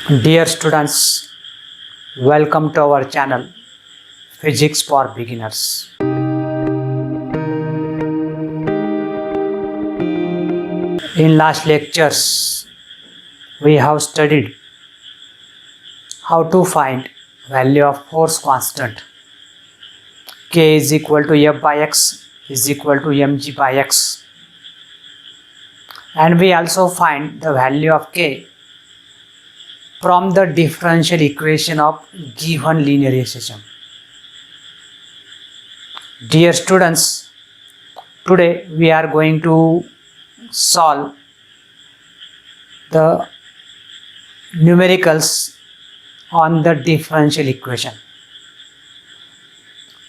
Dear students, welcome to our channel Physics for Beginners. In last lectures, we have studied how to find value of force constant. K is equal to F by X is equal to mg by X. And we also find the value of K from the differential equation of given linear system. Dear students, today we are going to solve the numericals on the differential equation.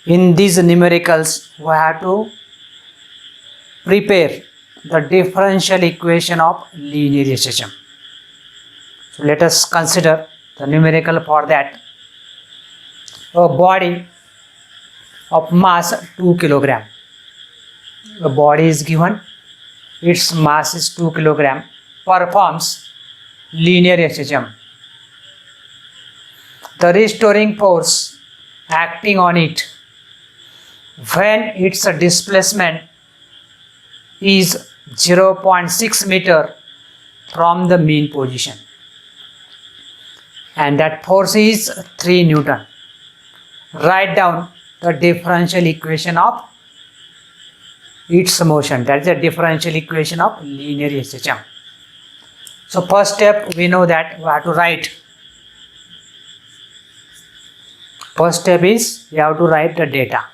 In these numericals, we have to prepare the differential equation of linear system. So let us consider the numerical for that. A body of mass 2 kg. The body is given, its mass is 2 kg, performs linear system. The restoring force acting on it when its displacement is 0.6 meter from the mean position, and that force is 3 Newton. Write down the differential equation of its motion. That is the differential equation of linear system. So first step, we know that we have to write. First step is you have to write the data.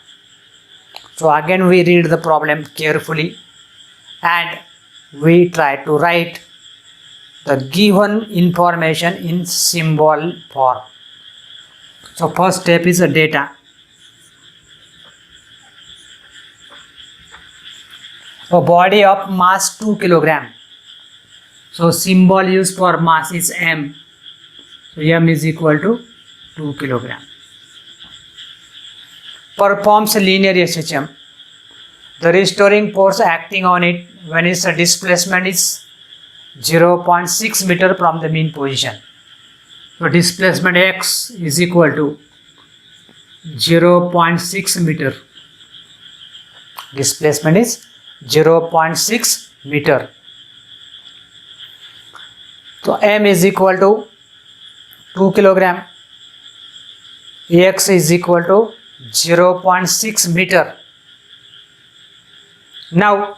So again we read the problem carefully and we try to write the given information in symbol form. So first step is the data. A body of mass 2 kg. So symbol used for mass is m. So m is equal to 2 kg. Performs linear system. The restoring force acting on it when its displacement is 0.6 meter from the mean position. So displacement x is equal to 0.6 meter. Displacement is 0.6 meter. So m is equal to 2 kg. X is equal to 0.6 meter. Now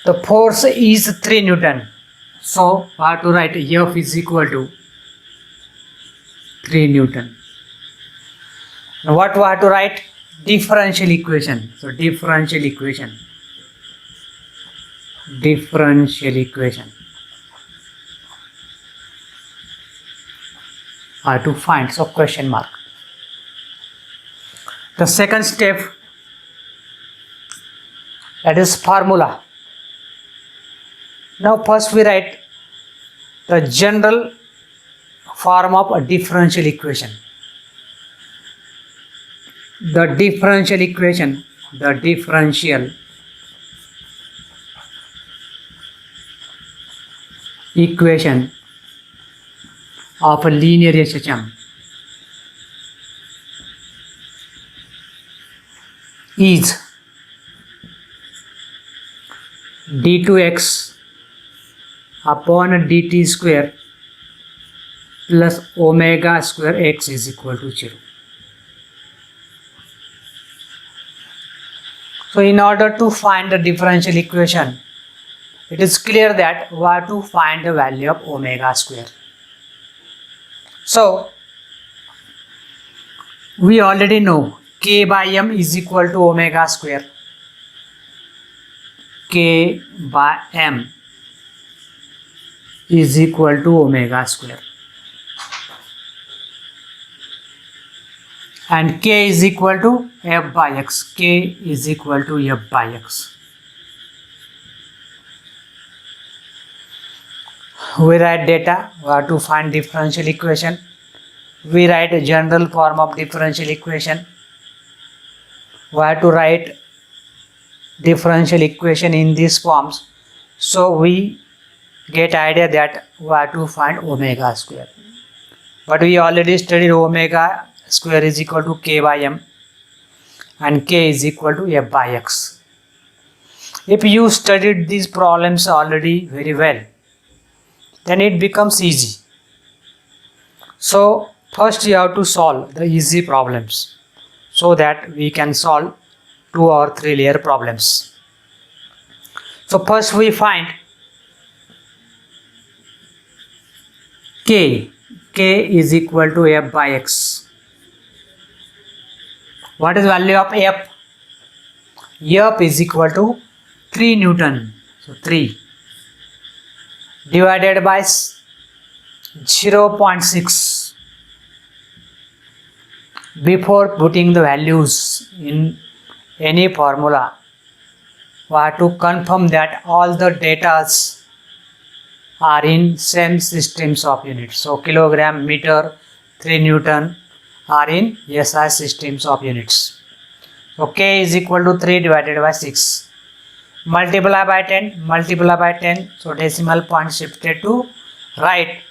the force is 3 Newton. So we have to write F is equal to 3 Newton. Now what we have to write? Differential equation. So differential equation. Differential equation. I have to find, so question mark. The second step, that is formula. Now first we write the general form of a differential equation. The differential equation, the differential equation of a linear system is d2x upon dt square plus omega square x is equal to 0. So in order to find the differential equation, it is clear that we have to find the value of omega square. So we already know k by m is equal to omega square. K by m is equal to omega square. And k is equal to f by x. K is equal to f by x. We write data. We have to find differential equation. We write a general form of differential equation. We have to write differential equation in these forms. So we get idea that we have to find omega square. But we already studied omega square is equal to k by m and k is equal to f by x. If you studied these problems already very well, then it becomes easy. So first you have to solve the easy problems so that we can solve 2 or 3 layer problems. So first we find k is equal to f by x. What is value of f? F is equal to 3 Newton. So 3 divided by 0.6. Before putting the values in any formula, we have to confirm that all the datas are in same systems of units. So kilogram, meter, 3 Newton are in SI systems of units. So k is equal to 3 divided by 6. Multiply by 10, multiply by 10. So decimal point shifted to right.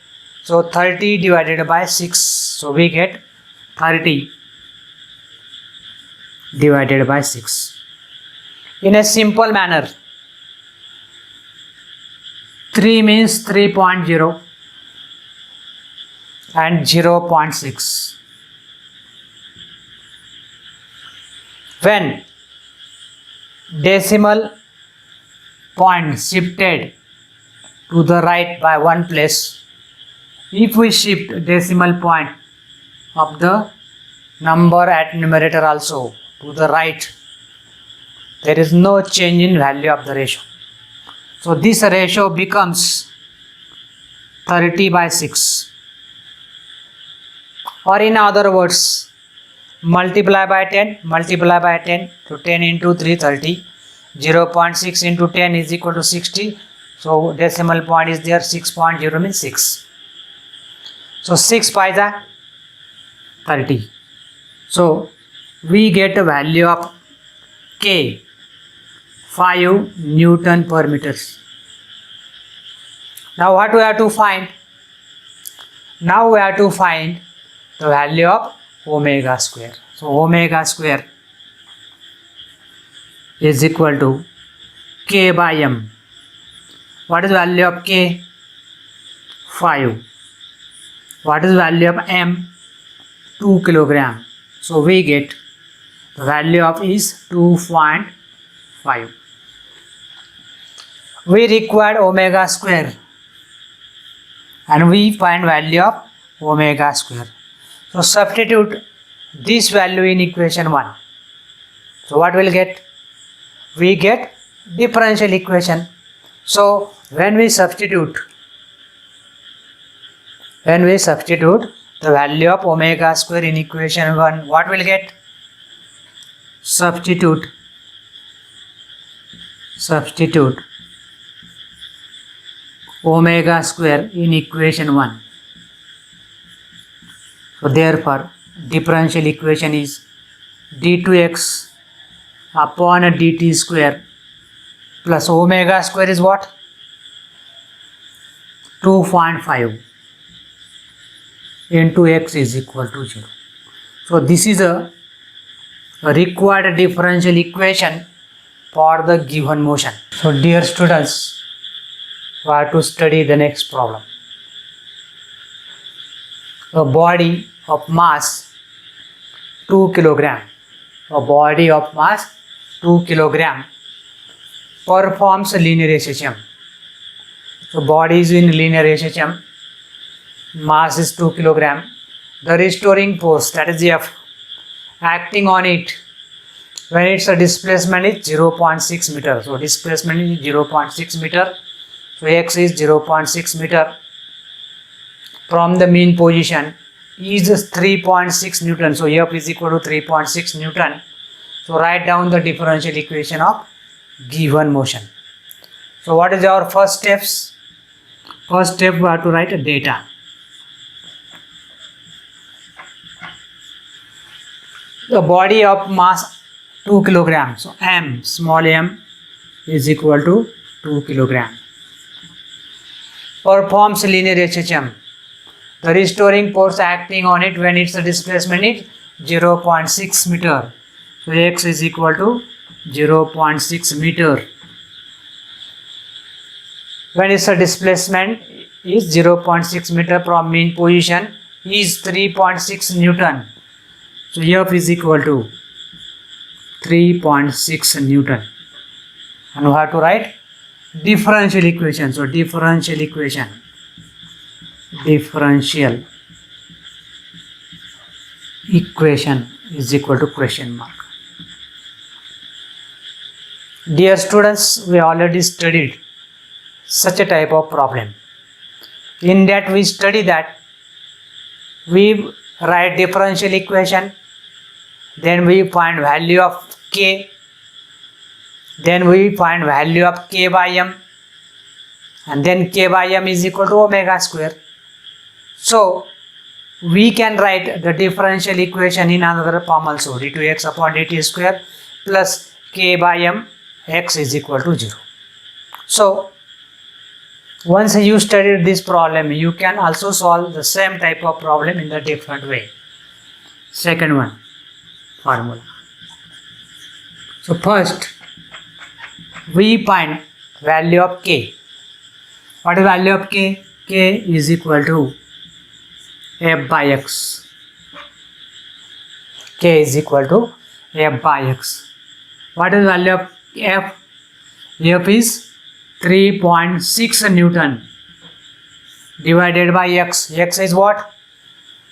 So 30 divided by 6. So we get 30 divided by 6. In a simple manner, 3 means 3.0 and 0.6. When decimal point shifted to the right by one place, if we shift decimal point of the number at numerator also to the right, there is no change in value of the ratio. So this ratio becomes 30 by 6. Or in other words, multiply by 10, multiply by 10. So 10 into 3, 30. 0.6 into 10 is equal to 60. So decimal point is there, 6.0 means 6. So 6 paisa 30. So we get a value of k 5 Newton per meters. Now what we have to find? Now we have to find the value of omega square. So omega square is equal to k by m. What is value of k? 5. What is value of m? 2 kilogram. So we get the value of is 2.5. We require omega square and we find value of omega square. So substitute this value in equation 1. So what will get? We get differential equation. So when we substitute the value of omega square in equation 1, what will get? Substitute omega square in equation 1. So therefore differential equation is d2x upon dt square plus omega square is what? 2.5 into x is equal to 0. So this is a required differential equation for the given motion. So dear students, we have to study the next problem. A body of mass 2 kilogram. A body of mass 2 kilogram performs linear SHM. So body is in linear SHM. Mass is 2 kilogram. The restoring force, that is F, acting on it when its displacement is 0.6 meter. So displacement is 0.6 meter. So x is 0.6 meter from the mean position is 3.6 Newton. So F is equal to 3.6 Newton. So write down the differential equation of given motion. So what is our first steps? First step we have to write a data. The body of mass 2 kilogram. So m, small m is equal to 2 kilogram. performs linear HHM. The restoring force acting on it when its displacement is 0.6 meter. So x is equal to 0.6 meter. When its displacement is 0.6 meter from mean position is 3.6 Newton. So F is equal to 3.6 Newton. And we have to write differential equation. So differential equation is equal to question mark. Dear students, we already studied such a type of problem. In that we study that we write differential equation, then we find value of k, then we find value of k by m, and then k by m is equal to omega square. So we can write the differential equation in another form also, d2x upon dt square plus k by m, x is equal to 0. So once you studied this problem, you can also solve the same type of problem in the different way. Second one, formula. So first we find value of k. What is value of k? K is equal to f by x. K is equal to f by x. What is value of f? F is 3.6 Newton divided by x. X is what?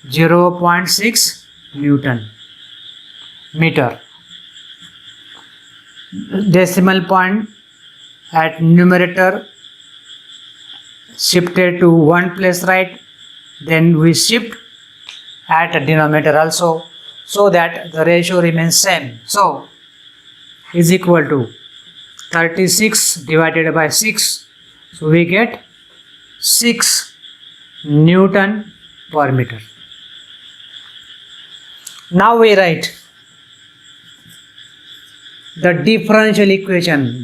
0.6 Newton meter. Decimal point at numerator shifted to one place, right? Then we shift at denominator also, so that the ratio remains same. So is equal to 36 divided by 6. So we get 6 Newton per meter. Now we write the differential equation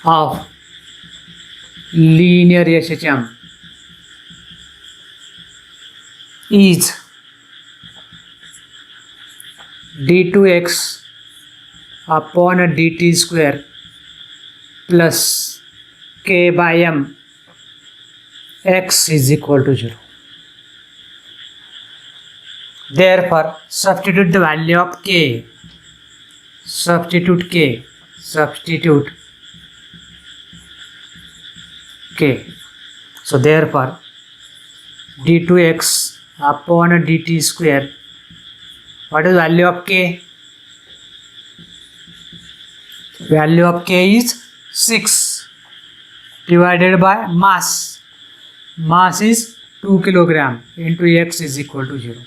of linear SHM is d2x upon dt square plus k by m, x is equal to 0. Therefore, substitute the value of k. Substitute k. So therefore, d2x upon dt square. What is value of k? Value of k is 6 divided by mass. Mass is 2 kilogram into x is equal to 0.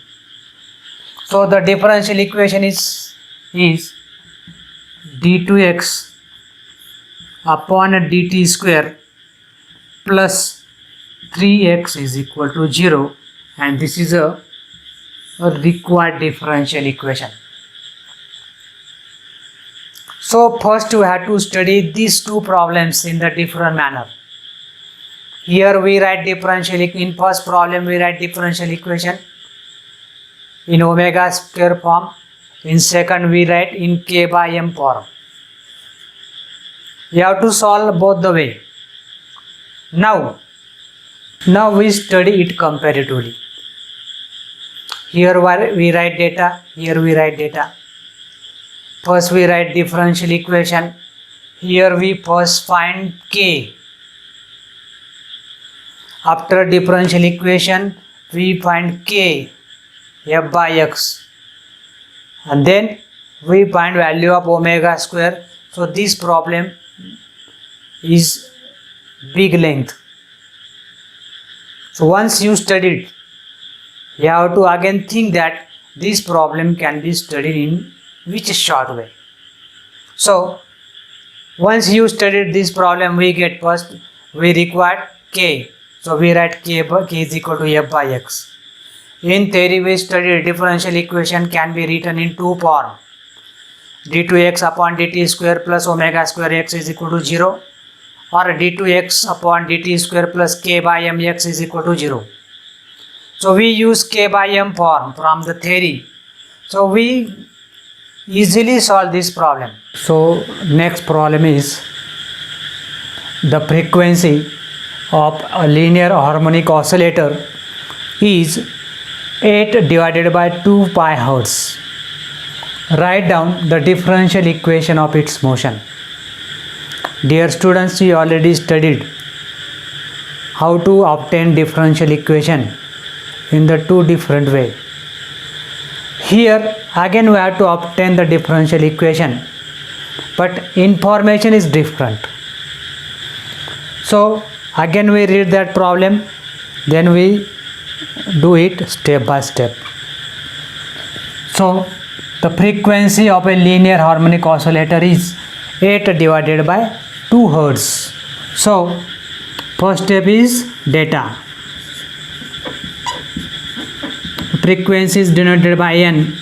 So the differential equation is d2x upon dt square plus 3x is equal to 0, and this is a required differential equation. So first we have to study these two problems in the different manner. Here we write differential, in first problem we write differential equation in omega square form. In second we write in k by m form. You have to solve both the way. Now we study it comparatively. Here we write data, here we write data. First we write differential equation. Here we first find k. After differential equation we find k, f by x, and then we find value of omega square. So this problem is big length. So once you studied, you have to again think that this problem can be studied in which short way. So once you studied this problem, we get first we require k. So we write k is equal to f by x. In theory, we studied differential equation can be written in two form. d2x upon dt square plus omega square x is equal to 0, or d2x upon dt square plus k by mx is equal to 0. So we use k by m form from the theory. So we easily solve this problem. So next problem is the frequency of a linear harmonic oscillator is 8 divided by 2 pi hertz. Write down the differential equation of its motion. Dear students, we already studied how to obtain differential equation in the two different way. Here again we have to obtain the differential equation, but information is different. So again we read that problem, then we do it step by step. So the frequency of a linear harmonic oscillator is 8 divided by 2 hertz. So first step is data. Frequency is denoted by n.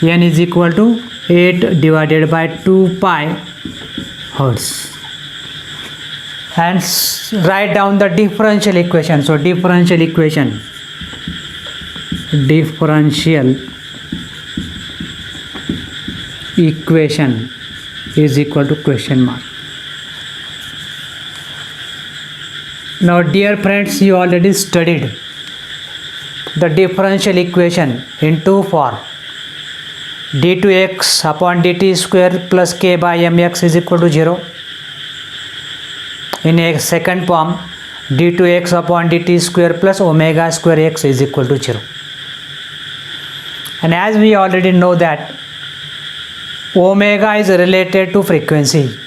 N is equal to 8 divided by 2 pi hertz. And write down the differential equation. So differential equation is equal to question mark. Now dear friends, you already studied the differential equation in two form. d2x upon dt square plus k by mx is equal to 0. In a second form, d2x upon dt square plus omega square x is equal to 0. And as we already know that omega is related to frequency,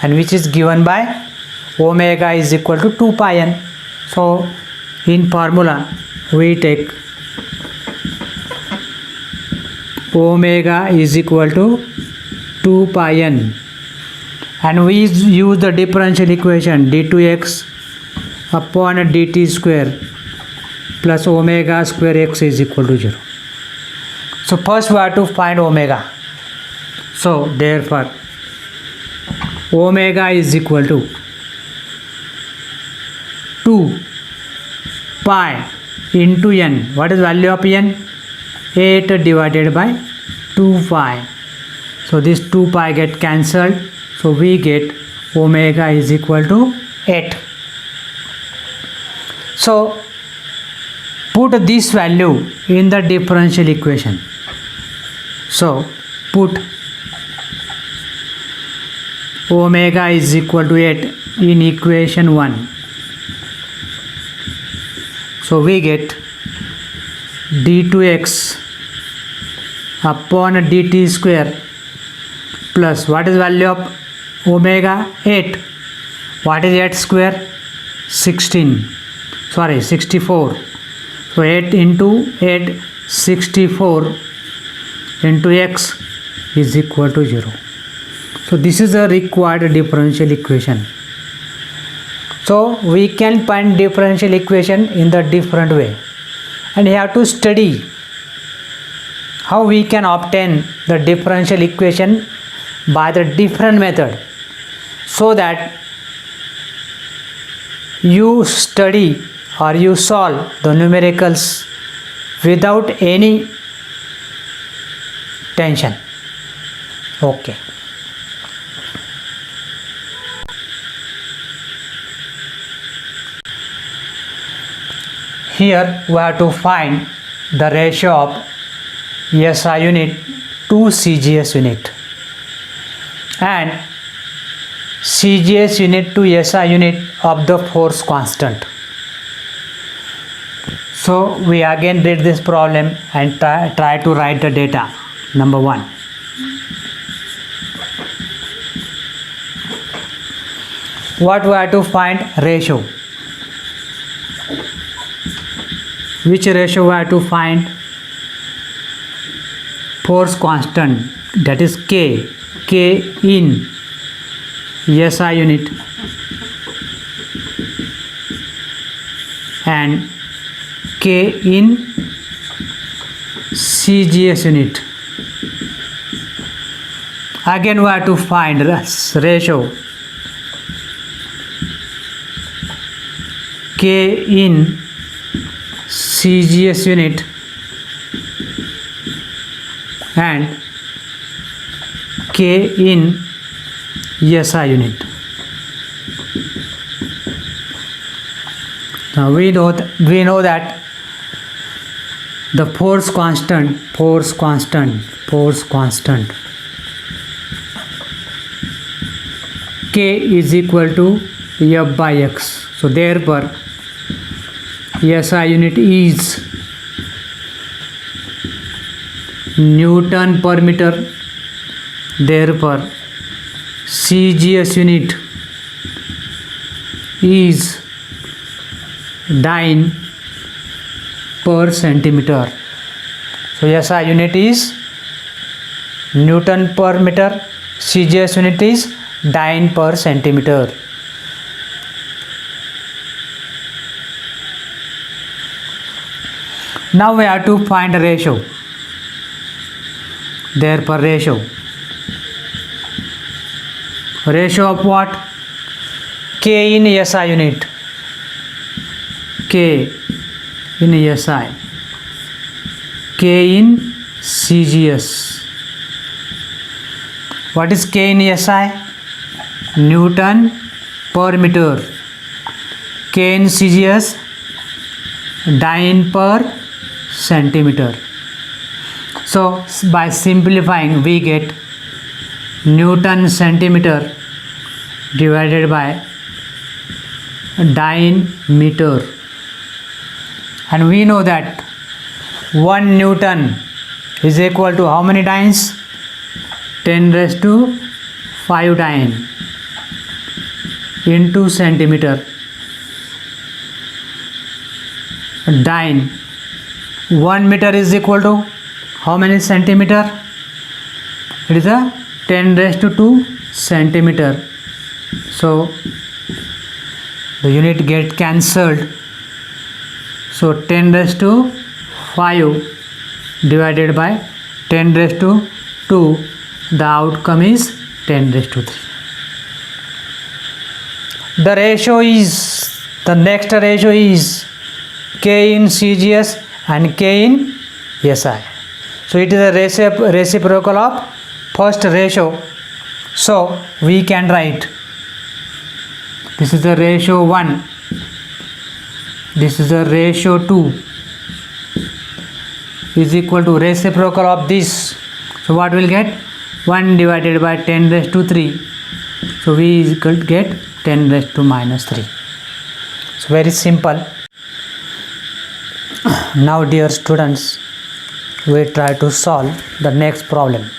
and which is given by omega is equal to 2 pi n. So in formula we take omega is equal to 2 pi n, and we use the differential equation d2x upon dt square plus omega square x is equal to 0. So first we have to find omega. So therefore omega is equal to 2 pi into n. What is value of n? 8 divided by 2 pi. So this 2 pi get cancelled. So we get omega is equal to 8. So put this value in the differential equation. So put omega is equal to 8 in equation 1. So we get d2x upon dt square plus what is value of omega? 8. What is 8 square? 64. So 8 into 8, 64 into x is equal to 0. So this is a required differential equation. So we can find differential equation in the different way, and you have to study how we can obtain the differential equation by the different method, so that you study or you solve the numericals without any tension. Okay. Here we have to find the ratio of SI unit to CGS unit and CGS unit to SI unit of the force constant. So we again read this problem and try to write the data. Number 1. What we have to find? Ratio. Which ratio we have to find? Force constant, that is K in SI unit and K in CGS unit. Again we have to find ratio K in CGS unit and K in SI unit. Now we know that the force constant K is equal to F by X. So therefore SI unit is Newton per meter. Therefore CGS unit is dyne per centimeter. So SI unit is Newton per meter, CGS unit is dyne per centimeter. Now we have to find a ratio. Therefore ratio of what? K in SI unit, K in SI, K in CGS. What is K in SI? Newton per meter. K in CGS, dyne per centimeter. So by simplifying we get Newton centimeter divided by dyne meter, and we know that 1 Newton is equal to how many dynes? 10 raised to 5 dyne into centimeter. Dyne 1 meter is equal to how many centimeter? It is a 10 raised to 2 centimeter. So the unit get cancelled. So 10 raised to 5 divided by 10 raised to 2, the outcome is 10 raised to 3. The next ratio is K in CGS and K in SI. So it is a reciprocal of first ratio. So we can write this is the ratio 1, this is the ratio 2 is equal to reciprocal of this. So what will get? 1 divided by 10 raised to 3. So we get 10 raised to minus 3. It's very simple. Now dear students, we try to solve the next problem.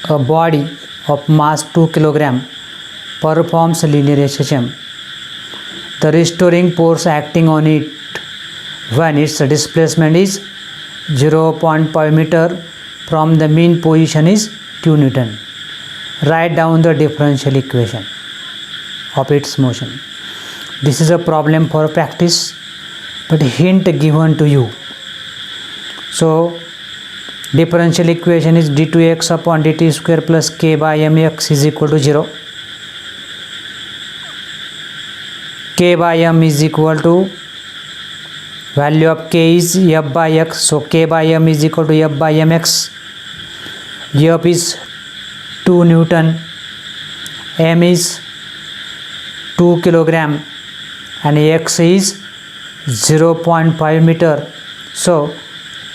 A body of mass 2 kg performs linear SHM. The restoring force acting on it when its displacement is 0.5 meter from the mean position is 2 Newton. Write down the differential equation of its motion. This is a problem for practice, but hint given to you. So differential equation is d2x upon dt square plus k by mx is equal to 0. K by m is equal to value of k is f by x. So k by m is equal to f by mx. F is 2 Newton, m is 2 kg and x is 0.5 meter. So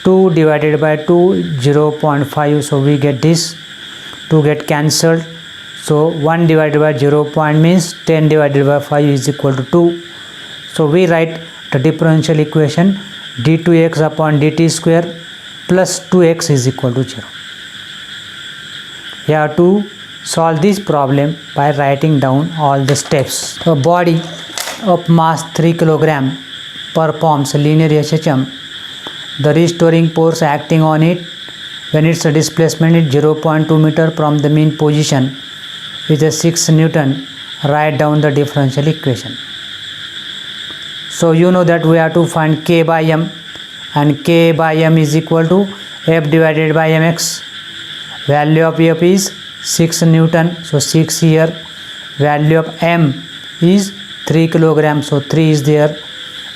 2 divided by 2, 0.5. So we get this. 2 get cancelled. So 1 divided by 0. Means 10 divided by 5 is equal to 2. So we write the differential equation d2x upon dt square plus 2x is equal to 0. You have to solve this problem by writing down all the steps. A body of mass 3 kg performs linear SHM. The restoring force acting on it when its displacement is 0.2 meter from the mean position is a 6 Newton. Write down the differential equation. So you know that we have to find k by m and K by M is equal to F divided by mx. Value of F is 6 Newton, so 6 here. Value of M is 3 kilograms, so 3 is there.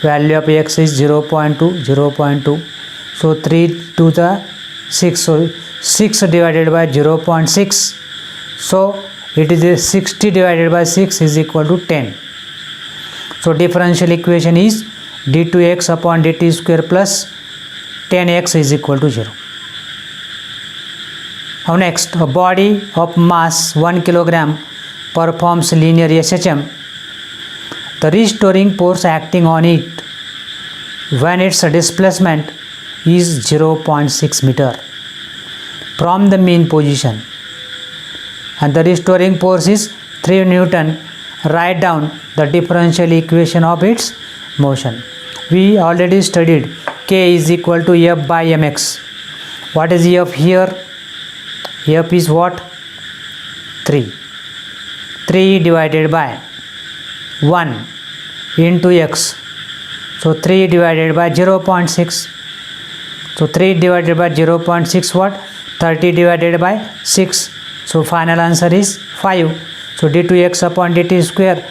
Value of x is 0.2, 0.2. So 3 to the 6, so 6 divided by 0.6. So it is 60 divided by 6 is equal to 10. So differential equation is d2x upon dt square plus 10x is equal to 0. Now next, a body of mass 1 kilogram performs linear SHM. The restoring force acting on it when its displacement is 0.6 meter from the mean position, and the restoring force is 3 Newton. Write down the differential equation of its motion. We already studied K is equal to F by mx. What is F here? F is what? 3. 3 divided by 1 into x. So 3 divided by 0.6. So 3 divided by 0.6 what? 30 divided by 6. So final answer is 5. So d2x upon dt square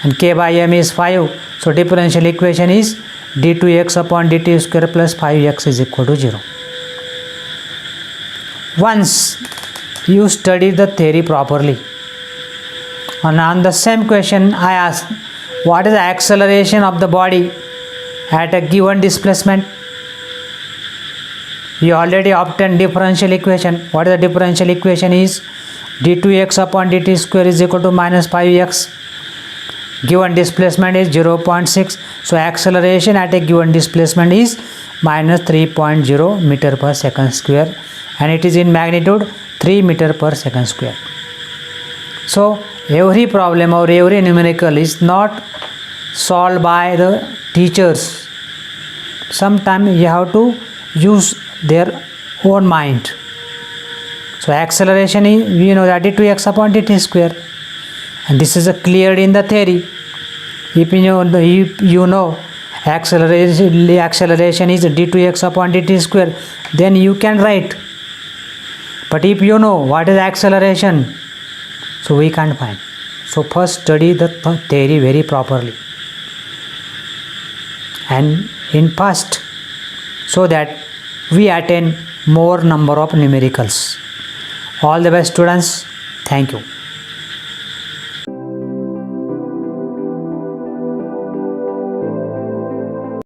and K by M is 5. So differential equation is d2x upon dt square plus 5x is equal to 0. Once you study the theory properly, and on the same question I asked, what is the acceleration of the body at a given displacement? You already obtained differential equation. What is the differential equation is d2x upon dt square is equal to minus 5x. Given displacement is 0.6. So acceleration at a given displacement is minus 3.0 meter per second square, and it is in magnitude 3 meter per second square. So every problem or every numerical is not solved by the teachers. Sometimes you have to use their own mind. So acceleration is, we know that d2x upon dt square, and this is cleared in the theory. If you know acceleration is d2x upon dt square, then you can write. But if you know what is acceleration, so we can't find. So first study the theory very properly and in past, so that we attain more number of numericals. All the best students. Thank you.